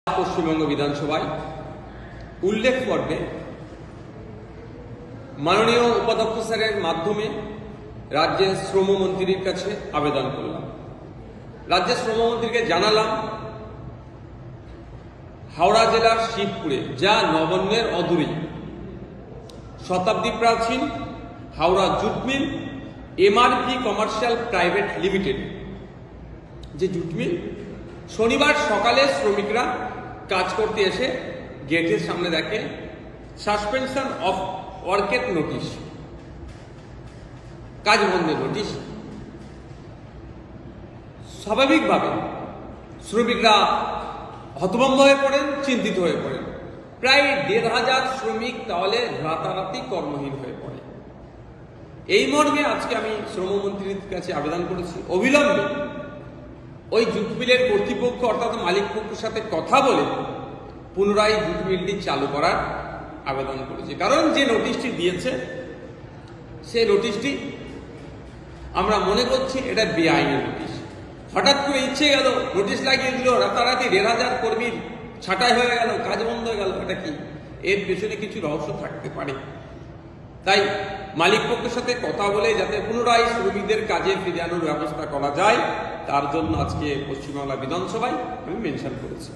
পশ্চিমবঙ্গ বিধানসভায় উল্লেখ পর্বে মাননীয় উপাধ্যক্ষ স্যারের মাধ্যমে রাজ্যের শ্রমমন্ত্রীর কাছে আবেদন করলাম। রাজ্যের শ্রমমন্ত্রীকে জানালাম হাওড়া জেলার শিবপুরে, যা নবান্নের অদূরেই, শতাব্দী প্রাচীন Howrah jute mill MRP commercial private limited, যে জুট মিল, শনিবার সকালে শ্রমিকরা কাজ করতে এসে গেটের সামনে দেখে সাসপেনশন অফ ওয়ার্কের নোটিশ, কাজ বন্ধের নোটিশ। স্বাভাবিকভাবে শ্রমিকরা হতভম্ব হয়ে পড়েন, চিন্তিত হয়ে পড়েন। প্রায় ১,৫০০ শ্রমিক তাহলে রাতারাতি কর্মহীন হয়ে পড়ে। এই মর্মে আজকে আমি শ্রমমন্ত্রীর কাছে আবেদন করেছি, অবিলম্বে ওই জুট মিলের কর্তৃপক্ষ অর্থাৎ মালিক পক্ষের সাথে কথা বলে পুনরায় জুট মিলটি চালু করার আবেদন করেছি। কারণ যে নোটিশটি দিয়েছে সেই নোটিশটি আমরা মনে করছি এটা বেআইনি নোটিশ। হঠাৎ করে ইচ্ছে গেল নোটিশ লাগিয়ে দিল, রাতারাতি ১,৫০০ কর্মীর ছাঁটাই হয়ে গেল, কাজ বন্ধ হয়ে গেল। এটা কি? এর পেছনে কিছু রহস্য থাকতে পারে। তাই মালিক পক্ষের সাথে কথা বলে যাতে পুনরায় শ্রমিকদের কাজে ফিরে আনার ব্যবস্থা করা যায়, তার জন্য আজকে পশ্চিমবাংলা বিধানসভায় আমি মেনশন করেছি।